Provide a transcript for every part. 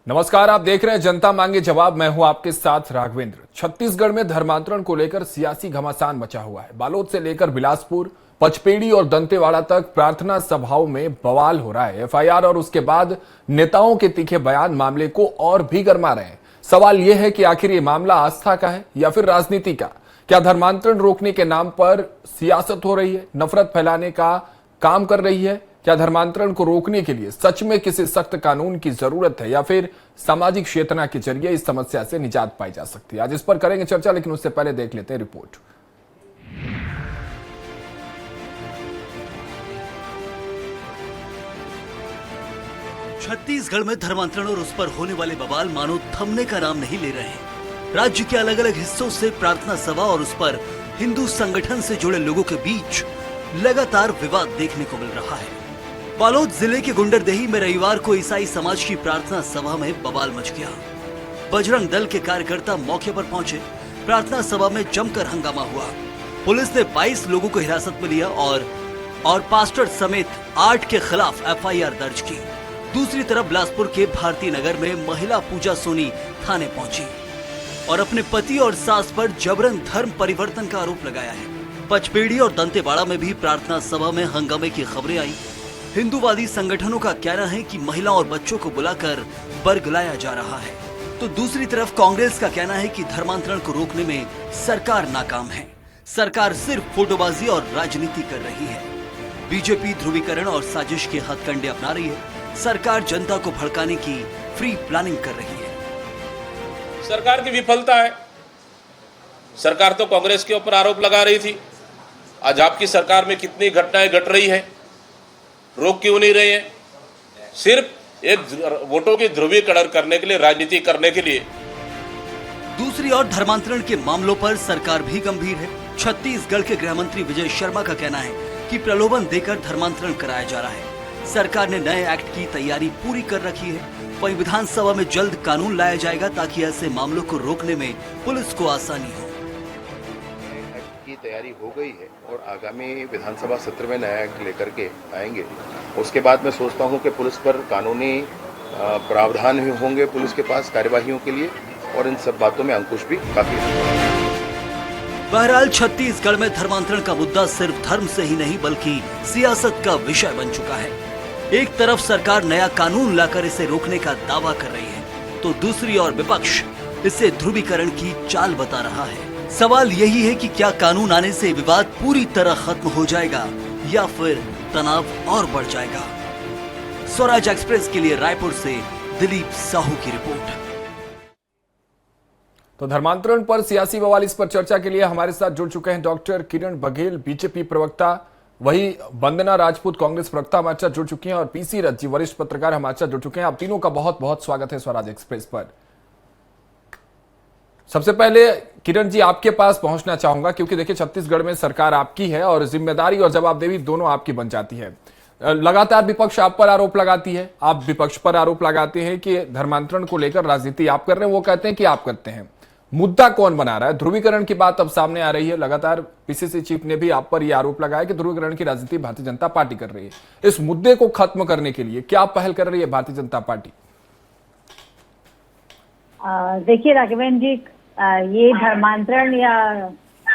नमस्कार, आप देख रहे हैं जनता मांगे जवाब। मैं हूं आपके साथ राघवेंद्र। छत्तीसगढ़ में धर्मांतरण को लेकर सियासी घमासान मचा हुआ है। बालोद से लेकर बिलासपुर, पचपेड़ी और दंतेवाड़ा तक प्रार्थना सभाओं में बवाल हो रहा है। एफआईआर और उसके बाद नेताओं के तीखे बयान मामले को और भी गरमा रहे हैं। सवाल यह है कि आखिर ये मामला आस्था का है या फिर राजनीति का? क्या धर्मांतरण रोकने के नाम पर सियासत हो रही है, नफरत फैलाने का काम कर रही है? क्या धर्मांतरण को रोकने के लिए सच में किसी सख्त कानून की जरूरत है या फिर सामाजिक चेतना के जरिए इस समस्या से निजात पाई जा सकती है? आज इस पर करेंगे चर्चा, लेकिन उससे पहले देख लेते हैं रिपोर्ट। छत्तीसगढ़ में धर्मांतरण और उस पर होने वाले बवाल मानो थमने का नाम नहीं ले रहे हैं। राज्य के अलग अलग हिस्सों से प्रार्थना सभा और उस पर हिंदू संगठन से जुड़े लोगों के बीच लगातार विवाद देखने को मिल रहा है। बालोद जिले के गुंडरदेही में रविवार को ईसाई समाज की प्रार्थना सभा में बवाल मच गया। बजरंग दल के कार्यकर्ता मौके पर पहुंचे। प्रार्थना सभा में जमकर हंगामा हुआ। पुलिस ने 22 लोगों को हिरासत में लिया और पास्टर समेत 8 के खिलाफ एफआईआर दर्ज की। दूसरी तरफ बिलासपुर के भारती नगर में महिला पूजा सोनी थाने पहुंची और अपने पति और सास पर जबरन धर्म परिवर्तन का आरोप लगाया है। पचपेड़ी और दंतेवाड़ा में भी प्रार्थना सभा में हंगामे की खबरें आई। हिंदूवादी संगठनों का कहना है कि महिला और बच्चों को बुलाकर बरगलाया जा रहा है, तो दूसरी तरफ कांग्रेस का कहना है कि धर्मांतरण को रोकने में सरकार नाकाम है। सरकार सिर्फ फोटोबाजी और राजनीति कर रही है। बीजेपी ध्रुवीकरण और साजिश के हथकंडे अपना रही है। सरकार जनता को भड़काने की फ्री प्लानिंग कर रही है। सरकार की विफलता है। सरकार तो कांग्रेस के ऊपर आरोप लगा रही थी। आज आपकी सरकार में कितनी घटनाएं घट रही है, रोक क्यों नहीं रहे हैं? सिर्फ एक वोटों की ध्रुवीकरण करने के लिए, राजनीति करने के लिए। दूसरी ओर धर्मांतरण के मामलों पर सरकार भी गंभीर है। छत्तीसगढ़ के गृह मंत्री विजय शर्मा का कहना है कि प्रलोभन देकर धर्मांतरण कराया जा रहा है। सरकार ने नए एक्ट की तैयारी पूरी कर रखी है। वहीं विधानसभा में जल्द कानून लाया जाएगा ताकि ऐसे मामलों को रोकने में पुलिस को आसानी हो। की तैयारी हो गई है और आगामी विधानसभा सत्र में नया एक्ट लेकर के आएंगे। उसके बाद मैं सोचता हूं कि पुलिस पर कानूनी प्रावधान भी होंगे पुलिस के पास कार्यवाहियों के लिए, और इन सब बातों में अंकुश भी काफी है। बहरहाल छत्तीसगढ़ में धर्मांतरण का मुद्दा सिर्फ धर्म से ही नहीं बल्कि सियासत का विषय बन चुका है। एक तरफ सरकार नया कानून लाकर इसे रोकने का दावा कर रही है, तो दूसरी ओर विपक्ष इसे ध्रुवीकरण की चाल बता रहा है। सवाल यही है कि क्या कानून आने से विवाद पूरी तरह खत्म हो जाएगा या फिर तनाव और बढ़ जाएगा? स्वराज एक्सप्रेस के लिए रायपुर से दिलीप साहू की रिपोर्ट। तो धर्मांतरण पर सियासी बवाल, इस पर चर्चा के लिए हमारे साथ जुड़ चुके हैं डॉक्टर किरण बघेल, बीजेपी प्रवक्ता, वही वंदना राजपूत, कांग्रेस प्रवक्ता हमारे साथ जुड़ चुकी हैं, और पीसी रथ जी, वरिष्ठ पत्रकार हमारे साथ जुड़ चुके हैं। आप तीनों का बहुत बहुत स्वागत है स्वराज एक्सप्रेस पर। सबसे पहले किरण जी, आपके पास पहुंचना चाहूंगा, क्योंकि देखिए छत्तीसगढ़ में सरकार आपकी है और जिम्मेदारी और जवाबदेही दोनों आपकी बन जाती है। लगातार विपक्ष आप पर आरोप लगाती है, आप विपक्ष पर आरोप लगाते हैं कि धर्मांतरण को लेकर राजनीति आप कर रहे हैं, वो कहते हैं कि आप करते हैं। मुद्दा कौन बना रहा है? ध्रुवीकरण की बात अब सामने आ रही है। लगातार पीसीसी चीफ ने भी आप पर यह आरोप लगाया कि ध्रुवीकरण की राजनीति भारतीय जनता पार्टी कर रही है। इस मुद्दे को खत्म करने के लिए क्या पहल कर रही है भारतीय जनता पार्टी? देखिए राघवेंद्र जी, ये धर्मांतरण या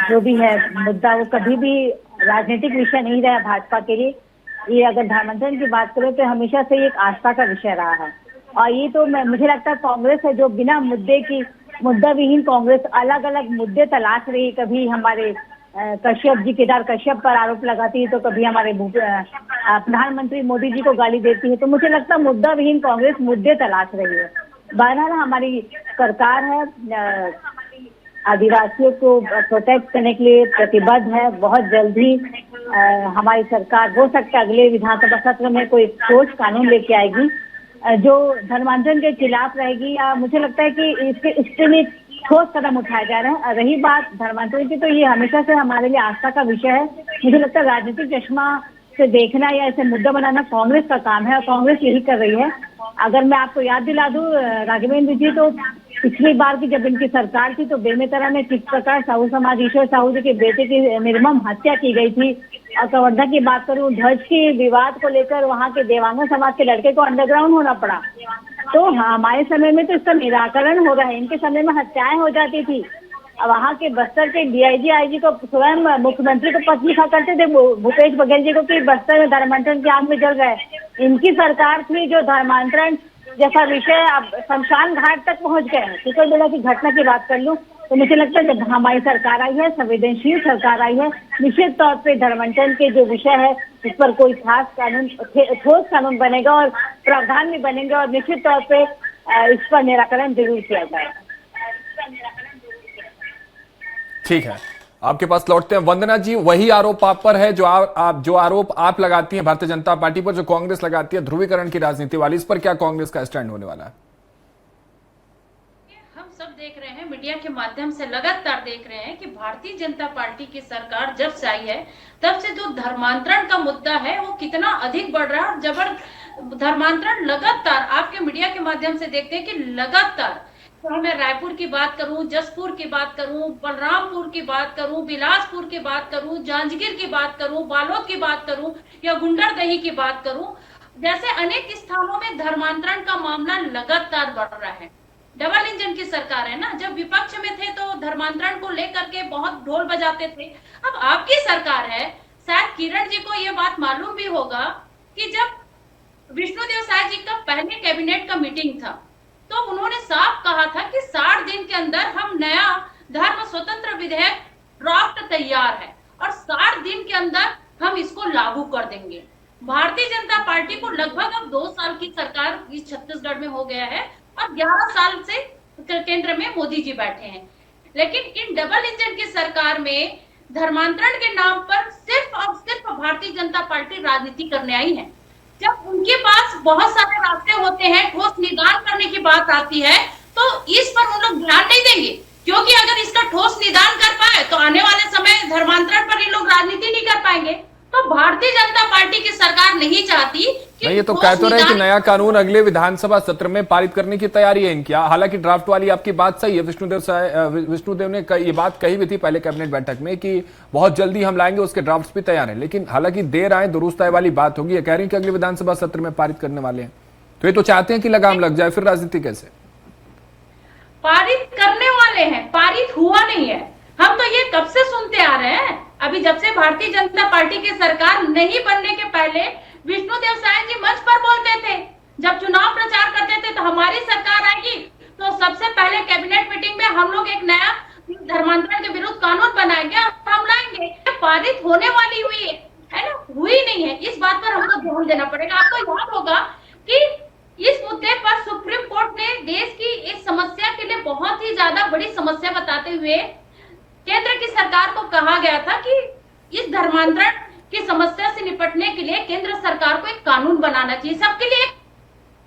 जो भी है मुद्दा, वो कभी भी राजनीतिक विषय नहीं रहा भाजपा के लिए। ये अगर धर्मांतरण की बात करें तो हमेशा से एक आस्था का विषय रहा है, और ये तो मुझे लगता है कांग्रेस है जो बिना मुद्दा विहीन कांग्रेस अलग अलग मुद्दे तलाश रही। कभी हमारे कश्यप जी, केदार कश्यप पर आरोप लगाती है, तो कभी हमारे प्रधानमंत्री मोदी जी को गाली देती है। तो मुझे लगता है मुद्दा विहीन कांग्रेस मुद्दे तलाश रही है। बहरहाल हमारी सरकार है, आदिवासियों को प्रोटेक्ट करने के लिए प्रतिबद्ध है। बहुत जल्द ही हमारी सरकार हो सकता है अगले विधानसभा सत्र में कोई ठोस कानून लेके आएगी जो धर्मांतरण के खिलाफ रहेगी, या मुझे लगता है कि इसके लिए ठोस कदम उठाए जा रहे हैं। रही बात धर्मांतरण की, तो ये हमेशा से हमारे लिए आस्था का विषय है। मुझे लगता है राजनीतिक चश्मा से देखना या इसे मुद्दा बनाना कांग्रेस का काम है, और कांग्रेस यही कर रही है। अगर मैं आपको याद दिला दूं राघवेंद्र जी, तो पिछली बार की जब इनकी सरकार थी तो बेमेतरा में किस प्रकार साहू समाज ईश्वर साहू जी के बेटे की निर्मम हत्या की गई थी। और कवर्धा की बात करूं, ध्वज के विवाद को लेकर वहां के देवांगन समाज के लड़के को अंडरग्राउंड होना पड़ा। तो हमारे समय में तो इसका निराकरण हो रहा है, इनके समय में हत्याएं हो जाती थी। अब वहाँ के बस्तर के डीआईजी आईजी को स्वयं मुख्यमंत्री को पत्र लिखा करते थे भूपेश बघेल जी को कि बस्तर में धर्मांतरण की आग में जल गए। इनकी सरकार थी जो धर्मांतरण जैसा विषय अब शमशान घाट तक पहुंच गए हैं। चित्तौड़ जिला की घटना की बात कर लूं तो मुझे लगता है जब हमारी सरकार आई है, संवेदनशील सरकार आई है, निश्चित तौर पे धर्मांतरण के जो विषय है उस पर कोई खास कानून, ठोस कानून बनेगा और प्रावधान भी बनेंगे और निश्चित तौर पे इस पर निराकरण जरूर किया जाएगा। ठीक है, आपके पास लौटते हैं। वंदना जी, वही आरोप आप पर है जो आरोप आप लगाती हैं भारतीय जनता पार्टी पर, जो कांग्रेस लगाती है ध्रुवीकरण की राजनीति वाली। इस पर क्या कांग्रेस का स्टैंड होने वाला है? हम सब देख रहे हैं, मीडिया के माध्यम से लगातार देख रहे हैं कि भारतीय जनता पार्टी की सरकार जब से आई है तब से जो धर्मांतरण का मुद्दा है वो कितना अधिक बढ़ रहा है। और धर्मांतरण लगातार आपके मीडिया के माध्यम से देखते हैं कि लगातार, तो मैं रायपुर की बात करूं, जसपुर की बात करूं, बलरामपुर की बात करूं, बिलासपुर की बात करूं, जांजगीर की बात करूं, बालोद की बात करूं या गुंडरदही की बात करूं, जैसे अनेक स्थानों में धर्मांतरण का मामला लगातार बढ़ रहा है। डबल इंजन की सरकार है ना, जब विपक्ष में थे तो धर्मांतरण को लेकर के बहुत ढोल बजाते थे। अब आपकी सरकार है, शायद किरण जी को ये बात मालूम भी होगा कि जब विष्णुदेव साय जी का पहले कैबिनेट का मीटिंग था तो उन्होंने साफ कहा था कि 60 दिन के अंदर हम नया धर्म स्वतंत्र विधेयक ड्राफ्ट तैयार है और 60 दिन के अंदर हम इसको लागू कर देंगे। भारतीय जनता पार्टी को लगभग अब 2 साल की सरकार इस छत्तीसगढ़ में हो गया है और 11 साल से केंद्र में मोदी जी बैठे हैं, लेकिन इन डबल इंजन की सरकार में धर्मांतरण के नाम पर सिर्फ और सिर्फ भारतीय जनता पार्टी राजनीति करने आई है। जब उनके पास बहुत सारे रास्ते होते हैं, ठोस निदान करने की बात आती है तो इस पर उन लोग ध्यान नहीं देंगे, क्योंकि अगर इसका ठोस निदान कर पाए तो आने वाले समय धर्मांतरण पर इन लोग राजनीति नहीं कर पाएंगे। तो भारतीय जनता पार्टी की सरकार नहीं चाहती कि ये तो कह तो रहे कि नया कानून अगले विधानसभा सत्र में पारित करने की तैयारी है इनकी। हालांकि ड्राफ्ट वाली आपकी बात सही है, विष्णुदेव ने ये बात कही भी थी पहले कैबिनेट बैठक में कि बहुत जल्दी हम लाएंगे, उसके ड्राफ्ट भी तैयार है, लेकिन हालांकि देर आए दुरुस्त आए वाली बात होगी। ये कह रही है कि अगले विधानसभा सत्र में पारित करने वाले हैं, तो ये तो चाहते हैं कि लगाम लग जाए, फिर राजनीति कैसे? पारित करने वाले हैं, पारित हुआ नहीं है। हम तो ये कब से सुनते आ रहे हैं, अभी जब से भारतीय जनता पार्टी की सरकार नहीं बनने के पहले विष्णुदेव साय जी मंच पर बोलते थे, जब चुनाव प्रचार करते थे तो हमारी सरकार आएगी तो सबसे पहले कैबिनेट मीटिंग में हम लोग एक नया धर्मांतरण के विरुद्ध कानून बनाएंगे और हम लाएंगे। पारित होने वाली हुई है ना, हुई नहीं है। इस बात पर हमको ध्यान देना पड़ेगा। आपको याद होगा कि इस मुद्दे पर सुप्रीम कोर्ट ने देश की इस समस्या के लिए बहुत ही ज्यादा बड़ी समस्या बताते हुए केंद्र की सरकार को कहा गया था कि इस धर्मांतरण की समस्या से निपटने के लिए केंद्र सरकार को एक कानून बनाना चाहिए, सबके लिए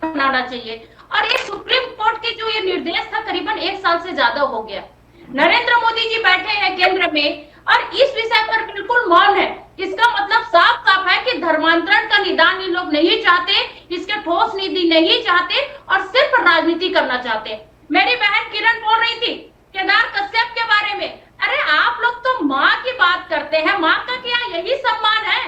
बनाना चाहिए। और ये सुप्रीम कोर्ट के जो ये निर्देश था करीबन 1 साल से ज्यादा हो गया। नरेंद्र मोदी जी बैठे हैं केंद्र में और इस विषय पर बिल्कुल मौन है। इसका मतलब साफ साफ है कि धर्मांतरण का निदान ये लोग नहीं चाहते, इसके ठोस नीति नहीं चाहते और सिर्फ राजनीति करना चाहते। मेरी बहन किरण बोल रही थी केदार कश्यप के बारे में, अरे आप लोग तो माँ की बात करते हैं, माँ का क्या यही सम्मान है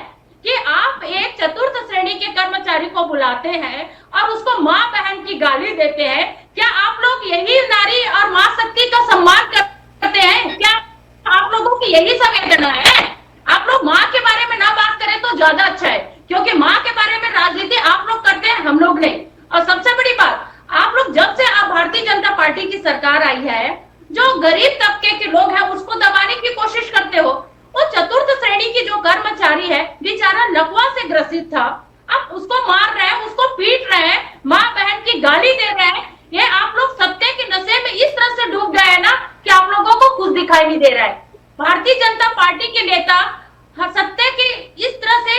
कि आप एक चतुर्थ श्रेणी के कर्मचारी को बुलाते हैं और उसको माँ बहन की गाली देते हैं? क्या आप लोग यही नारी और माँ शक्ति का सम्मान करते हैं? क्या आप लोगों की यही संवेदना है? आप लोग माँ के बारे में ना बात करें तो ज्यादा अच्छा है, क्योंकि माँ के बारे में राजनीति आप लोग करते हैं, हम लोग नहीं। और सबसे बड़ी बात, आप लोग जब से आप भारतीय जनता पार्टी की सरकार आई है, जो गरीब तबके के लोग हैं उसको दबाने की कोशिश करते हो। वो चतुर्थ श्रेणी की जो कर्मचारी है बेचारा लकवा से ग्रसित था, अब उसको मार रहे हैं, उसको पीट रहे हैं, माँ बहन की गाली दे रहे हैं। ये आप लोग सत्य के नशे में इस तरह से डूब गए हैं ना कि आप लोगों को कुछ दिखाई नहीं दे रहा है। भारतीय जनता पार्टी के नेता सत्य के इस तरह से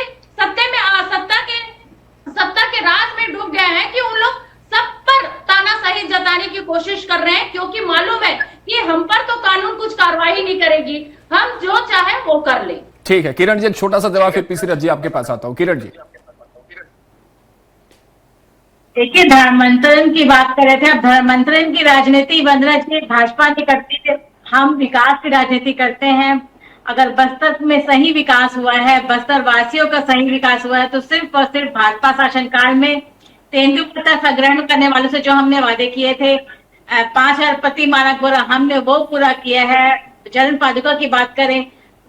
सत्ता के राज में डूब गए हैं कि उन लोग सब पर तानाशाही जताने की कोशिश कर रहे हैं, क्योंकि मालूम है कि हम पर तो कानून कुछ कार्रवाई नहीं करेगी, हम जो चाहे वो कर ले। ठीक है किरण जी, एक छोटा सा जवाब फिर पीसी रथ जी आपके पास आता हूँ। किरण जी, देखिए धर्मांतरण की बात कर रहे थे, अब धर्मांतरण की राजनीति वंदना जी भाजपा नहीं करती है, हम विकास की राजनीति करते हैं। अगर बस्तर में सही विकास हुआ है, बस्तर वासियों का सही विकास हुआ है तो सिर्फ और सिर्फ भाजपा शासनकाल में तेंदुपत्ता संग्रहण करने वालों से जो हमने वादे किए थे, 5,000 प्रति मानक बोरा हमने वो पूरा किया है। चरण पादुका की बात करें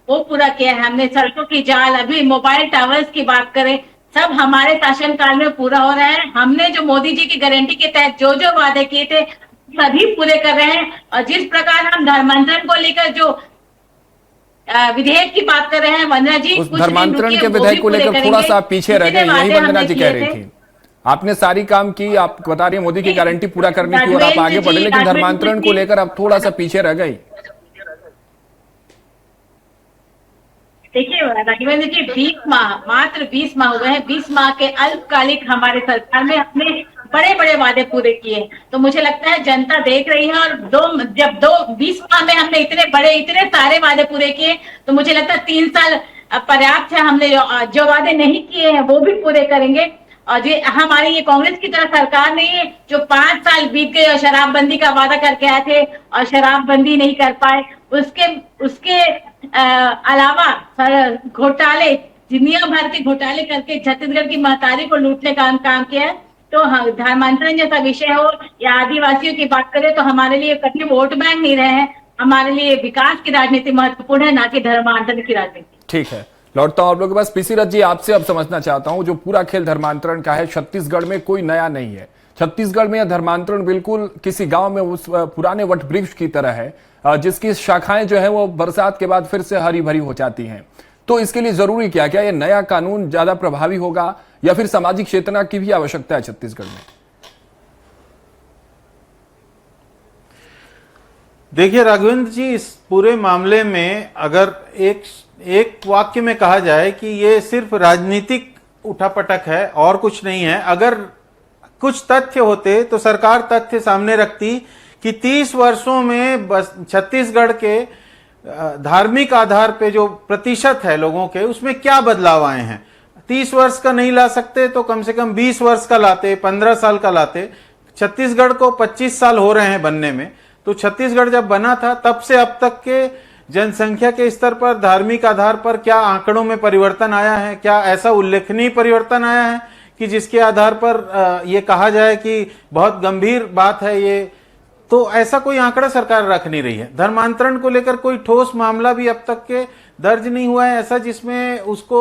वो पूरा किया है हमने। सड़कों की जाल, अभी मोबाइल टावर्स की बात करें, सब हमारे शासनकाल में पूरा हो रहा है। हमने जो मोदी जी की गारंटी के तहत जो जो वादे किए थे सभी पूरे कर रहे हैं। और जिस प्रकार हम धर्मांतरण को लेकर जो विधेयक की बात कर रहे हैं, वंदना जी उस धर्मांतरण के विधेयक को लेकर थोड़ा सा पीछे रह गए, यही वंदना जी कह रही थी। आपने सारी काम की, आप बता रही मोदी की गारंटी पूरा करने की और आप आगे बढ़े, लेकिन धर्मांतरण को लेकर आप थोड़ा सा पीछे रह गई। देखिए राघवेंद्र जी, 20 माह, मात्र 20 माह हुए हैं। 20 माह के अल्पकालिक हमारे सरकार में अपने बड़े बड़े वादे पूरे किए। तो मुझे लगता है जनता देख रही है, और 20 माह में हमने इतने सारे वादे पूरे किए, तो मुझे लगता है 3 साल पर्याप्त है। हमने जो वादे नहीं किए हैं वो भी पूरे करेंगे। और ये हमारी ये कांग्रेस की तरह सरकार नहीं है जो 5 साल बीत गए और शराबबंदी का वादा करके आए थे और शराबबंदी नहीं कर पाए। उसके अलावा घोटाले, दुनिया भर के घोटाले करके छत्तीसगढ़ की महतारी को लूटने का काम किया है। तो धर्मांतरण जैसा विषय हो या आदिवासियों की बात करें, तो हमारे लिए कभी वोट बैंक नहीं रहे हैं। हमारे लिए विकास की राजनीति महत्वपूर्ण है, ना कि धर्मांतरण की राजनीति। ठीक है, लौटता हूं आप लोगों के पास। पीसी रथ जी, आपसे अब समझना चाहता हूं, जो पूरा खेल धर्मांतरण का है, छत्तीसगढ़ में कोई नया नहीं है। छत्तीसगढ़ में यह धर्मांतरण बिल्कुल किसी गांव में उस पुराने वट वृक्ष की तरह है, जिसकी शाखाएं जो है वो बरसात के बाद फिर से हरी भरी हो जाती हैं। तो इसके लिए जरूरी क्या ये नया कानून ज्यादा प्रभावी होगा या फिर सामाजिक चेतना की भी आवश्यकता है छत्तीसगढ़ में? देखिए राघवेंद्र जी, इस पूरे मामले में अगर एक वाक्य में कहा जाए कि ये सिर्फ राजनीतिक उठापटक है और कुछ नहीं है। अगर कुछ तथ्य होते तो सरकार तथ्य सामने रखती कि 30 वर्षों में बस छत्तीसगढ़ के धार्मिक आधार पे जो प्रतिशत है लोगों के, उसमें क्या बदलाव आए हैं। 30 वर्ष का नहीं ला सकते तो कम से कम 20 वर्ष का लाते, 15 साल का लाते। छत्तीसगढ़ को 25 साल हो रहे हैं बनने में। तो छत्तीसगढ़ जब बना था तब से अब तक के जनसंख्या के स्तर पर धार्मिक आधार पर क्या आंकड़ों में परिवर्तन आया है? क्या ऐसा उल्लेखनीय परिवर्तन आया है कि जिसके आधार पर ये कहा जाए कि बहुत गंभीर बात है ये? तो ऐसा कोई आंकड़ा सरकार रख नहीं रही है। धर्मांतरण को लेकर कोई ठोस मामला भी अब तक के दर्ज नहीं हुआ है ऐसा जिसमें उसको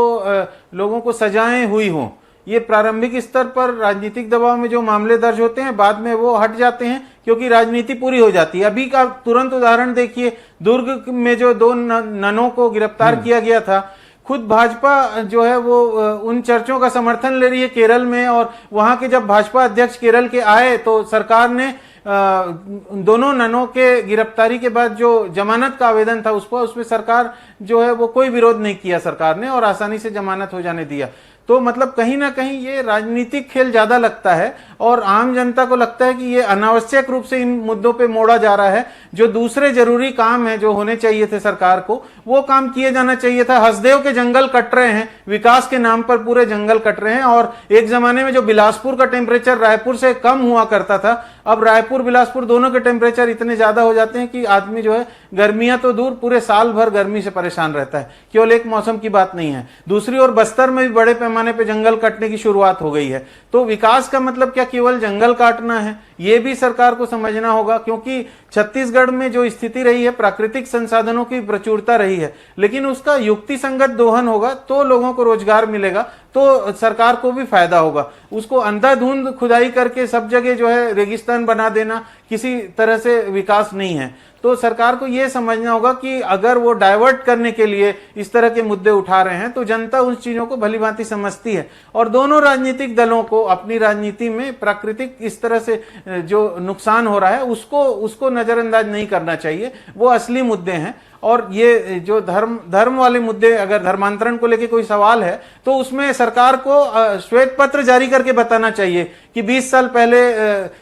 लोगों को सजाएं हुई हों। ये प्रारंभिक स्तर पर राजनीतिक दबाव में जो मामले दर्ज होते हैं, बाद में वो हट जाते हैं क्योंकि राजनीति पूरी हो जाती है। अभी का तुरंत उदाहरण देखिए, दुर्ग में जो 2 ननों को गिरफ्तार किया गया था, खुद भाजपा जो है वो उन चर्चों का समर्थन ले रही है केरल में। और वहां के जब भाजपा अध्यक्ष केरल के आए तो सरकार ने दोनों ननों के गिरफ्तारी के बाद जो जमानत का आवेदन था उसमें सरकार जो है वो कोई विरोध नहीं किया सरकार ने, और आसानी से जमानत हो जाने दिया। तो मतलब कहीं ना कहीं ये राजनीतिक खेल ज्यादा लगता है और आम जनता को लगता है कि ये अनावश्यक रूप से इन मुद्दों पे मोड़ा जा रहा है। जो दूसरे जरूरी काम है जो होने चाहिए थे सरकार को, वो काम किए जाना चाहिए था। हसदेव के जंगल कट रहे हैं, विकास के नाम पर पूरे जंगल कट रहे हैं। और एक जमाने में जो बिलासपुर का टेम्परेचर रायपुर से कम हुआ करता था, अब रायपुर बिलासपुर दोनों के टेम्परेचर इतने ज्यादा हो जाते हैं कि आदमी जो है गर्मियां तो दूर, पूरे साल भर गर्मी से परेशान रहता है। केवल एक मौसम की बात नहीं है। दूसरी ओर बस्तर में भी बड़े पैमाने पे जंगल कटने की शुरुआत हो गई है। तो विकास का मतलब क्या केवल जंगल काटना है? ये भी सरकार को समझना होगा, क्योंकि छत्तीसगढ़ में जो स्थिति रही है, प्राकृतिक संसाधनों की प्रचुरता रही है, लेकिन उसका युक्ति संगत दोहन होगा तो लोगों को रोजगार मिलेगा, तो सरकार को भी फायदा होगा। उसको अंधाधुंध खुदाई करके सब जगह जो है रेगिस्तान बना देना किसी तरह से विकास नहीं है। तो सरकार को यह समझना होगा कि अगर वो डाइवर्ट करने के लिए इस तरह के मुद्दे उठा रहे हैं तो जनता उन चीजों को भलीभांति समझती है। और दोनों राजनीतिक दलों को अपनी राजनीति में प्राकृतिक इस तरह से जो नुकसान हो रहा है उसको नजरअंदाज नहीं करना चाहिए। वो असली मुद्दे हैं। और ये जो धर्म वाले मुद्दे, अगर धर्मांतरण को लेके कोई सवाल है तो उसमें सरकार को श्वेत पत्र जारी करके बताना चाहिए कि 20 साल पहले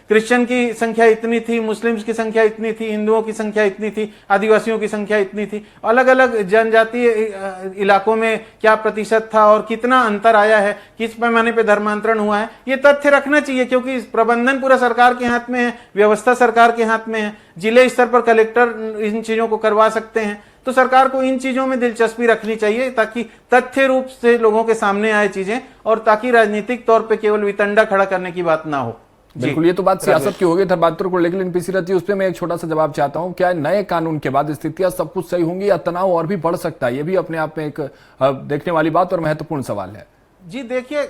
क्रिश्चियन की संख्या इतनी थी, मुस्लिम्स की संख्या इतनी थी, हिंदुओं की संख्या इतनी थी, आदिवासियों की संख्या इतनी थी, अलग अलग जनजातीय इलाकों में क्या प्रतिशत था और कितना अंतर आया है, किस पैमाने पे धर्मांतरण हुआ है, ये तथ्य रखना चाहिए। क्योंकि प्रबंधन पूरा सरकार के हाथ में है, व्यवस्था सरकार के हाथ में है। जिले स्तर पर कलेक्टर इन चीजों को करवा सकते हैं। तो सरकार को इन चीजों में दिलचस्पी रखनी चाहिए ताकि तथ्य रूप से लोगों के सामने आए चीजें, और ताकि राजनीतिक तौर पे केवल वितंडा खड़ा करने की बात ना हो। बिल्कुल, ये तो बात सियासत की हो गई धर्मांतरण को लेकर, लेकिन पीसी रथ जी उस पर मैं एक छोटा सा जवाब चाहता हूं। क्या नए कानून के बाद स्थितियां सब कुछ सही होंगी या तनाव और भी बढ़ सकता है? ये भी अपने आप में एक देखने वाली बात और महत्वपूर्ण सवाल है। जी देखिए,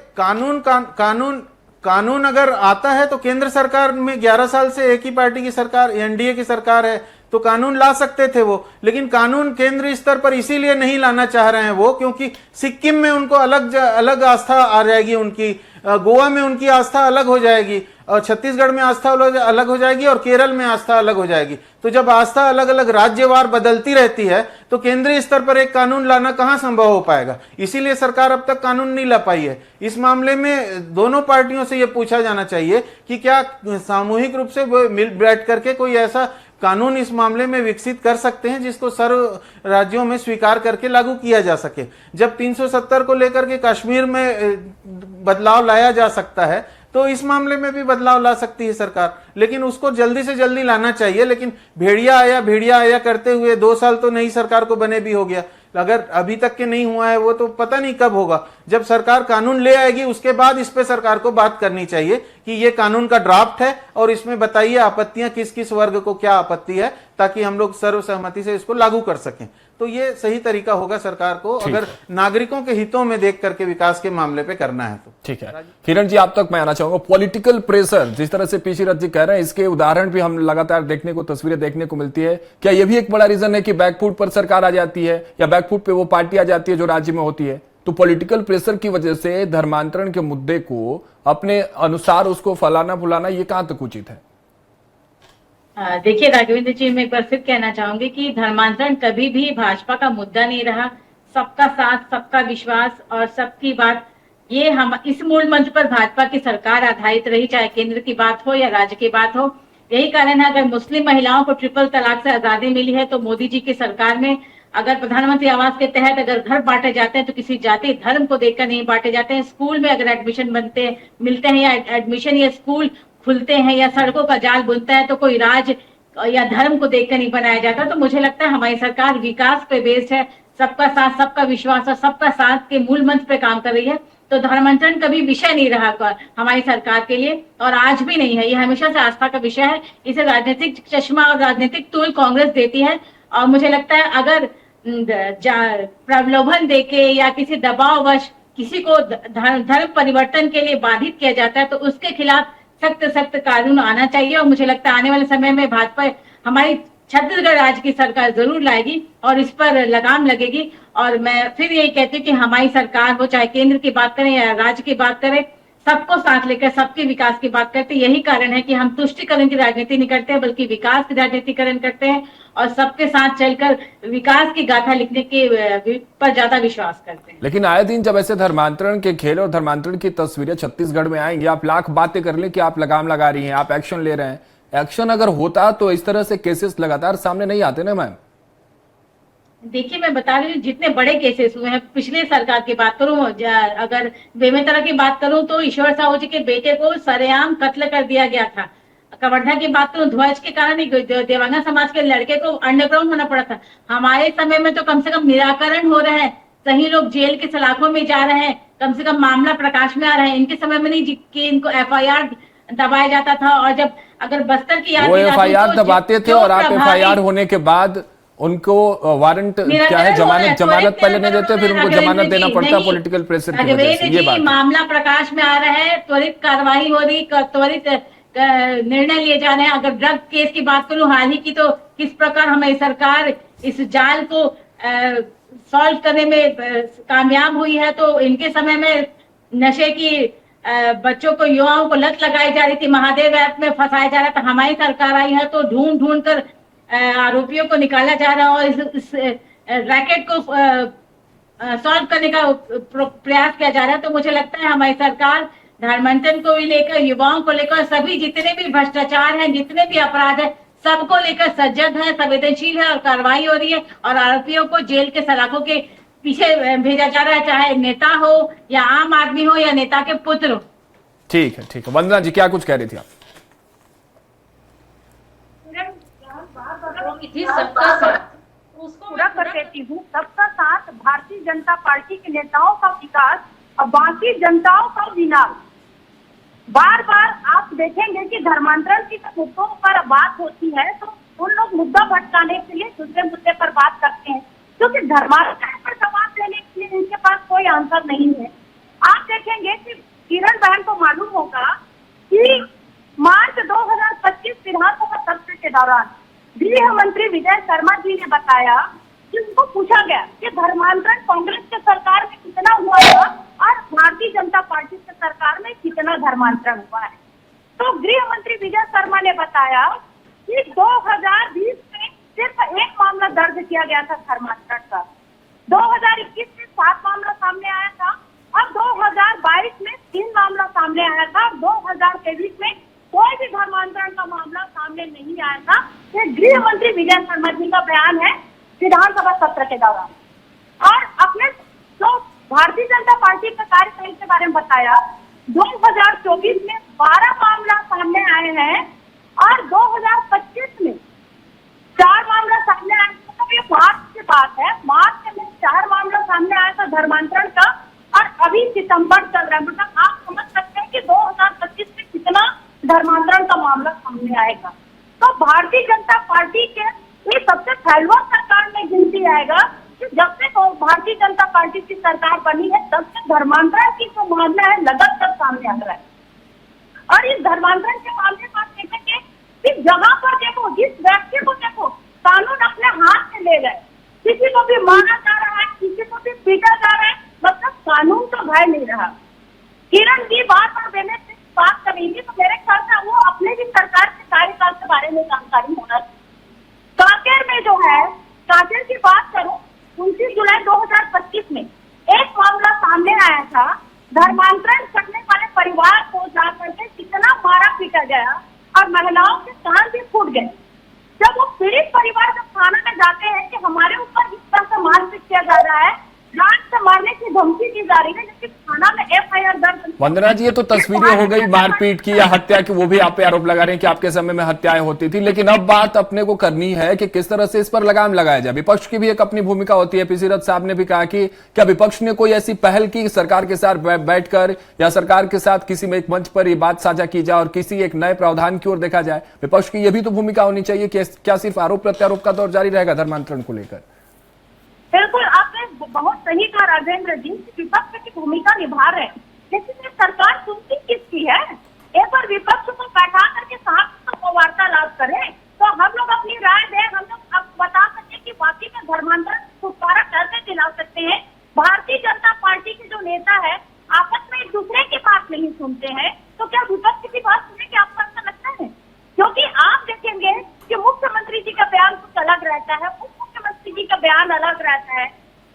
कानून अगर आता है तो केंद्र सरकार में 11 साल से एक ही पार्टी की सरकार, एनडीए की सरकार है, तो कानून ला सकते थे वो, लेकिन कानून केंद्रीय स्तर पर इसीलिए नहीं लाना चाह रहे हैं वो, क्योंकि सिक्किम में उनको अलग आस्था आ जाएगी, उनकी गोवा में उनकी आस्था अलग हो जाएगी, और छत्तीसगढ़ में आस्था अलग हो जाएगी, और केरल में आस्था अलग हो जाएगी। तो जब आस्था अलग अलग राज्यवार बदलती रहती है तो केंद्रीय स्तर पर एक कानून लाना कहां संभव हो पाएगा। इसीलिए सरकार अब तक कानून नहीं ला पाई है। इस मामले में दोनों पार्टियों से यह पूछा जाना चाहिए कि क्या सामूहिक रूप से मिल बैठ करके कोई ऐसा कानून इस मामले में विकसित कर सकते हैं जिसको सर्व राज्यों में स्वीकार करके लागू किया जा सके। जब 370 को लेकर के कश्मीर में बदलाव लाया जा सकता है तो इस मामले में भी बदलाव ला सकती है सरकार, लेकिन उसको जल्दी से जल्दी लाना चाहिए। लेकिन भेड़िया आया करते हुए 2 साल तो नई सरकार को बने भी हो गया, अगर अभी तक के नहीं हुआ है वो तो पता नहीं कब होगा। जब सरकार कानून ले आएगी उसके बाद इस पे सरकार को बात करनी चाहिए कि ये कानून का ड्राफ्ट है और इसमें बताइए आपत्तियां किस किस वर्ग को क्या आपत्ति है, ताकि हम लोग सर्वसहमति से इसको लागू कर सकें। तो ये सही तरीका होगा सरकार को, अगर नागरिकों के हितों में देख करके विकास के मामले पे करना है तो। ठीक है किरण जी, आप तक मैं आना चाहूंगा। पॉलिटिकल प्रेशर जिस तरह से पीसी रथ जी कह रहे हैं, इसके उदाहरण भी हम लगातार देखने को, तस्वीरें देखने को मिलती है। क्या ये भी एक बड़ा रीजन है कि बैकफुट पर सरकार आ जाती है या बैकफुट पे वो पार्टी आ जाती है जो राज्य में होती है? तो पॉलिटिकल प्रेशर की वजह से धर्मांतरण के मुद्दे को अपने अनुसार उसको फलाना फुलाना, ये कहां तक उचित है? देखिए राघवेंद्र जी, मैं एक बार फिर कहना चाहूंगी कि धर्मांतरण कभी भी भाजपा का मुद्दा नहीं रहा। सबका साथ, सबका विश्वास और सबकी बात, ये हम इस मूल मंत्र पर भाजपा की सरकार आधारित रही, चाहे केंद्र की बात हो या राज्य की बात हो। यही कारण है, अगर मुस्लिम महिलाओं को ट्रिपल तलाक से आजादी मिली है तो मोदी जी की सरकार में अगर प्रधानमंत्री आवास के तहत अगर घर बांटे जाते हैं तो किसी जाति धर्म को देखकर नहीं बांटे जाते हैं। स्कूल में अगर एडमिशन मिलते हैं या एडमिशन या स्कूल खुलते हैं या सड़कों का जाल बुनता है तो कोई राज या धर्म को देखकर नहीं बनाया जाता। तो मुझे लगता है हमारी सरकार विकास पे बेस्ड है, सबका साथ, सबका विश्वास और सबका साथ के मूल मंत्र पे काम कर रही है। तो धर्मांतरण कभी विषय नहीं रहा हमारी सरकार के लिए, और आज भी नहीं है। ये हमेशा से आस्था का विषय है। इसे राजनीतिक चश्मा और राजनीतिक तूल कांग्रेस देती है, और मुझे लगता है अगर प्रलोभन देके या किसी दबाववश किसी को धर्म परिवर्तन के लिए बाधित किया जाता है तो उसके खिलाफ सख्त कानून आना चाहिए। और मुझे लगता है आने वाले समय में भाजपा हमारी छत्तीसगढ़ राज्य की सरकार जरूर लाएगी और इस पर लगाम लगेगी। और मैं फिर यही कहती हूँ कि हमारी सरकार हो, चाहे केंद्र की बात करें या राज्य की बात करें, सबको साथ लेकर सबके विकास की बात करते हैं। यही कारण है कि हम तुष्टिकरण की राजनीति नहीं करते बल्कि विकास की राजनीतिकरण करते हैं और सबके साथ चलकर विकास की गाथा लिखने के पर ज्यादा विश्वास करते हैं। लेकिन आए दिन जब ऐसे धर्मांतरण के खेल और धर्मांतरण की तस्वीरें छत्तीसगढ़ में आएंगी, आप लाख बातें कर ले कि आप लगाम लगा रही हैं, आप एक्शन ले रहे हैं। एक्शन अगर होता तो इस तरह से केसेस लगातार सामने नहीं आते ना मैम। देखिए मैं बता रही हूँ, जितने बड़े केसेस हुए हैं, पिछले सरकार की बात करूं, अगर बेमेतरा की बात करूं तो ईश्वर साहू जी के बेटे को सरेआम कत्ल कर दिया गया था। कवर्धा की बात करूं, ध्वज के कारण ही देवांगन समाज के लड़के को अंडरग्राउंड होना पड़ा था। हमारे समय में तो कम से कम निराकरण हो रहा है, सही लोग जेल के सलाखों में जा रहे हैं, कम से कम मामला प्रकाश में आ रहा है। इनके समय में नहीं कि इनको FIR दबाया जाता था। और जब अगर बस्तर की याद, वो FIR दबाते थे और आप FIR होने के बाद उनको वारंट क्या है, जमानत पहले नहीं देते, फिर उनको जमानत देना पड़ता पॉलिटिकल प्रेशर की वजह से। ये बात मामला प्रकाश में आ रहा है, त्वरित कार्रवाई हो रही, त्वरित निर्णय लिए जा रहे हैं। अगर ड्रग केस की बात करूं हाल ही की, तो किस प्रकार हमारी सरकार इस जाल को सॉल्व करने में कामयाब हुई है। तो इनके समय में नशे की बच्चों को, युवाओं को लत लगाई जा रही थी, महादेव ऐप में फंसाया जा रहा था। हमारी सरकार आई है तो ढूंढ कर आरोपियों को निकाला जा रहा है और इस रैकेट को सॉल्व करने का प्रयास किया जा रहा है। तो मुझे लगता है हमारी सरकार धर्मांतरण को भी लेकर, युवाओं को लेकर, सभी जितने भी भ्रष्टाचार हैं, जितने भी अपराध है, सबको लेकर सजग है, संवेदनशील है और कार्रवाई हो रही है। और आरोपियों को जेल के सलाखों के पीछे भेजा जा रहा है, चाहे नेता हो या आम आदमी हो या नेता के पुत्र हो। ठीक है वंदना जी, क्या कुछ कह रही थी आप? सबका साथ, उसको पूरा कर देती हूँ। सबका साथ भारतीय जनता पार्टी के नेताओं का विकास और बाकी जनताओं का विनाश। बार बार आप देखेंगे कि धर्मांतरण की मुद्दों पर बात होती है तो उन लोग मुद्दा भटकाने के लिए दूसरे मुद्दे पर बात करते हैं, क्योंकि धर्मांतरण पर जवाब देने के लिए इनके पास कोई आंसर नहीं है। आप देखेंगे कि किरण बहन को मालूम होगा कि मार्च 2025 विधानसभा सत्र के दौरान गृह मंत्री विजय शर्मा जी ने बताया कि उनको पूछा गया कि धर्मांतरण कांग्रेस के सरकार में कितना हुआ था और भारतीय जनता पार्टी की सरकार में कितना धर्मांतरण हुआ है। तो गृह मंत्री विजय शर्मा ने बताया कि 2020 में सिर्फ एक मामला दर्ज किया गया था धर्मांतरण का, 2021 में 7 मामला सामने आया था और 2022 में 3 मामला सामने आया था, 2023 में कोई भी धर्मांतरण का मामला सामने नहीं आया था। ये गृह मंत्री विजय शर्मा जी का बयान है विधानसभा सत्र के दौरान। और अपने जो भारतीय जनता पार्टी के कार्यकाल के बारे में बताया, 2024 में 12 मामला सामने आए हैं और 2025 में 4 मामला सामने आए। मतलब ये मार्च की बात है, मार्च में 4 मामला सामने आया था धर्मांतरण का और अभी सितंबर चल रहा है। मतलब आप समझ सकते हैं कि 2025 में कितना धर्मांतरण का मामला सामने आएगा। तो भारतीय जनता पार्टी के ये सबसे फैलवा सरकार में गिनती आएगा कि जब से भारतीय जनता पार्टी की सरकार बनी है तब से धर्मांतरण की जो मामला है लगातार सामने आ रहा है। और इस धर्मांतरण के मामले में आप देखेंगे कि जगह पर देखो, जिस व्यक्ति को देखो, कानून अपने हाथ में ले गए, किसी को भी मारा जा रहा है, किसी को भी पीटा जा रहा है, मतलब कानून का भय नहीं रहा। किरण जी बार बार देने से बात कर रही थी, तो मेरे ख्याल से वो अपने भी सरकार के कार्यकाल के बारे में जानकारी होना। कांकेर में जो है, कांकेर की बात करूं, 29 जुलाई 2025 में एक मामला सामने आया था। धर्मांतरण करने वाले परिवार को जाकर के कितना मारा पीटा गया और महिलाओं के कान भी फूट गए। जब वो पीड़ित परिवार जब थाना में जाते हैं कि हमारे ऊपर इस तरह से मारपीट किया जा रहा है, जान से मारने की धमकी दी जा रही है, लेकिन थाना में FIR दर्ज। वंदना जी, ये तो तस्वीरें हो गई मारपीट की या हत्या की, वो भी आप पे आरोप लगा रहे हैं कि आपके समय में हत्याएं होती थी, लेकिन अब बात अपने को करनी है कि किस तरह से इस पर लगाम लगाया जाए। विपक्ष की भी एक अपनी भूमिका होती है। पीसी रथ साहब ने भी कहा कि क्या विपक्ष ने कोई ऐसी पहल की सरकार के साथ बैठकर या सरकार के साथ किसी में एक मंच पर ये बात साझा की जाए और किसी एक नए प्रावधान की ओर देखा जाए? विपक्ष की यह भी तो भूमिका होनी चाहिए कि क्या सिर्फ आरोप प्रत्यारोप का दौर जारी रहेगा धर्मांतरण को लेकर? बिल्कुल, आपने बहुत सही कहा राजेंद्र जी, विपक्ष की भूमिका निभा रहे हैं, लेकिन ये सरकार सुनती किसकी है? एक बार विपक्ष को बैठा करके साथ वार्तालाप करें तो हम लोग अपनी राय दें, हम लोग अब बता सकें कि बाकी में धर्मांतरण छुटकारा कैसे दिला सकते हैं। भारतीय जनता पार्टी के जो नेता है आपस में एक दूसरे की बात नहीं सुनते हैं, तो क्या विपक्ष की बात सुनने की आपको ऐसा लगता है? क्योंकि आप देखेंगे कि मुख्यमंत्री जी का बयान कुछ अलग रहता है, उप मुख्यमंत्री जी का बयान अलग रहता है,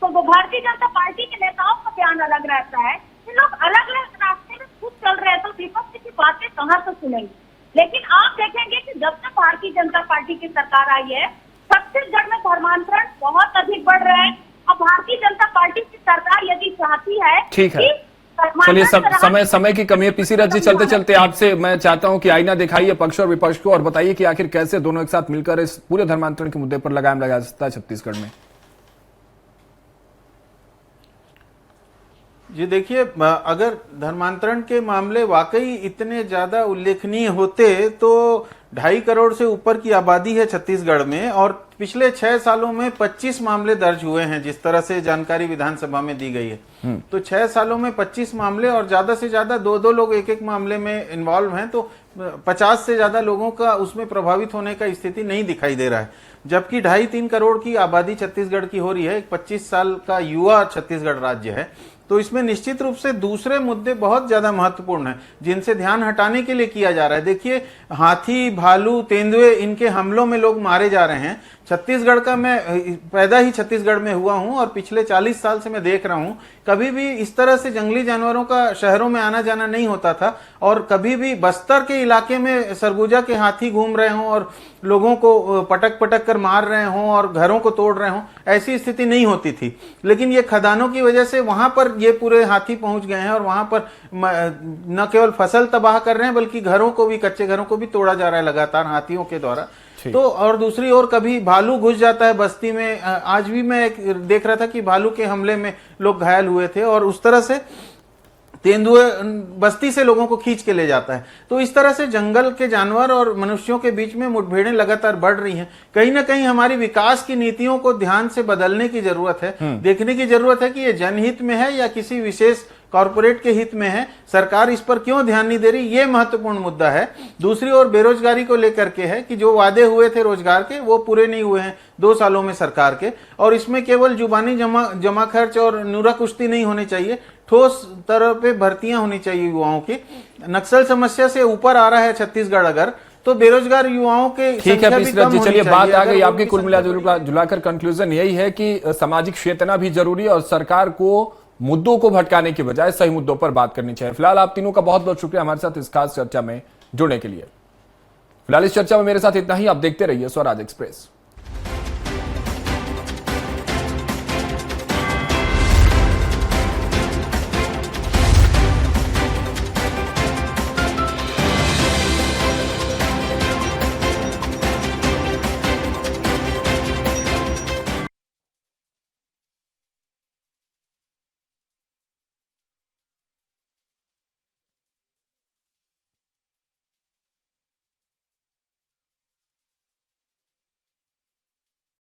तो वो भारतीय जनता पार्टी के नेताओं का बयान अलग रहता है। ये लोग अलग अलग रास्ते में खुद चल रहे हैं, तो विपक्ष की बातें कहाँ से सुनेंगे? लेकिन आप देखेंगे कि जब से भारतीय जनता पार्टी की सरकार आई है, छत्तीसगढ़ में धर्मांतरण बहुत अधिक बढ़ रहा है। और भारतीय जनता पार्टी की सरकार यदि चाहती है, ठीक है, चलिए समय की कमी है। पीसी रथ जी, चलते चलते आपसे मैं चाहता हूं कि आईना दिखाइए पक्ष और विपक्ष को और बताइए कि आखिर कैसे दोनों एक साथ मिलकर इस पूरे धर्मांतरण के मुद्दे पर लगाम लगा सकता है छत्तीसगढ़ में। जी देखिए, अगर धर्मांतरण के मामले वाकई इतने ज्यादा उल्लेखनीय होते तो 2.5 करोड़ से ऊपर की आबादी है छत्तीसगढ़ में और पिछले 6 सालों में 25 मामले दर्ज हुए हैं, जिस तरह से जानकारी विधानसभा में दी गई है। तो 6 सालों में 25 मामले और ज्यादा से ज्यादा 2-2 लोग एक मामले में इन्वॉल्व हैं, तो 50 से ज्यादा लोगों का उसमें प्रभावित होने का स्थिति नहीं दिखाई दे रहा है। जबकि 2.5-3 करोड़ की आबादी छत्तीसगढ़ की हो रही है, एक 25 साल का युवा छत्तीसगढ़ राज्य है, तो इसमें निश्चित रूप से दूसरे मुद्दे बहुत ज्यादा महत्वपूर्ण हैं जिनसे ध्यान हटाने के लिए किया जा रहा है। देखिए, हाथी, भालू, तेंदुए, इनके हमलों में लोग मारे जा रहे हैं। छत्तीसगढ़ का, मैं पैदा ही छत्तीसगढ़ में हुआ हूं और पिछले 40 साल से मैं देख रहा हूं, कभी भी इस तरह से जंगली जानवरों का शहरों में आना जाना नहीं होता था और कभी भी बस्तर के इलाके में सरगुजा के हाथी घूम रहे हों और लोगों को पटक पटक कर मार रहे हों और घरों को तोड़ रहे हों, ऐसी स्थिति नहीं होती थी। लेकिन ये खदानों की वजह से वहां पर ये पूरे हाथी पहुंच गए हैं और वहां पर न केवल फसल तबाह कर रहे हैं बल्कि घरों को भी, कच्चे घरों को भी तोड़ा जा रहा है लगातार हाथियों के द्वारा। तो और दूसरी ओर कभी भालू घुस जाता है बस्ती में। आज भी मैं देख रहा था कि भालू के हमले में लोग घायल हुए थे और उस तरह से तेंदुए बस्ती से लोगों को खींच के ले जाता है। तो इस तरह से जंगल के जानवर और मनुष्यों के बीच में मुठभेड़ें लगातार बढ़ रही हैं। कहीं ना कहीं हमारी विकास की नीतियों को ध्यान से बदलने की जरूरत है। देखने की जरूरत है कि ये जनहित में है या किसी विशेष कॉरपोरेट के हित में है। सरकार इस पर क्यों ध्यान नहीं दे रही, ये महत्वपूर्ण मुद्दा है। दूसरी ओर बेरोजगारी को लेकर के है कि जो वादे हुए थे रोजगार के वो पूरे नहीं हुए हैं 2 सालों में सरकार के, और इसमें केवल जुबानी जमा खर्च और नुरा कुश्ती नहीं होनी चाहिए, ठोस तरह पे भर्तियां होनी चाहिए युवाओं की। नक्सल समस्या से ऊपर आ रहा है छत्तीसगढ़ अगर, तो बेरोजगार युवाओं के ठीक है पृथ्वीराज जी, चलिए बात आ गई आपकी। कुल मिलाजुलाकर कंक्लूजन यही है कि सामाजिक चेतना भी जरूरी है और सरकार को मुद्दों को भटकाने के बजाय सही मुद्दों पर बात करनी चाहिए। फिलहाल आप तीनों का बहुत बहुत शुक्रिया हमारे साथ इस खास चर्चा में जुड़ने के लिए। फिलहाल इस चर्चा में मेरे साथ इतना ही। आप देखते रहिए स्वराज एक्सप्रेस।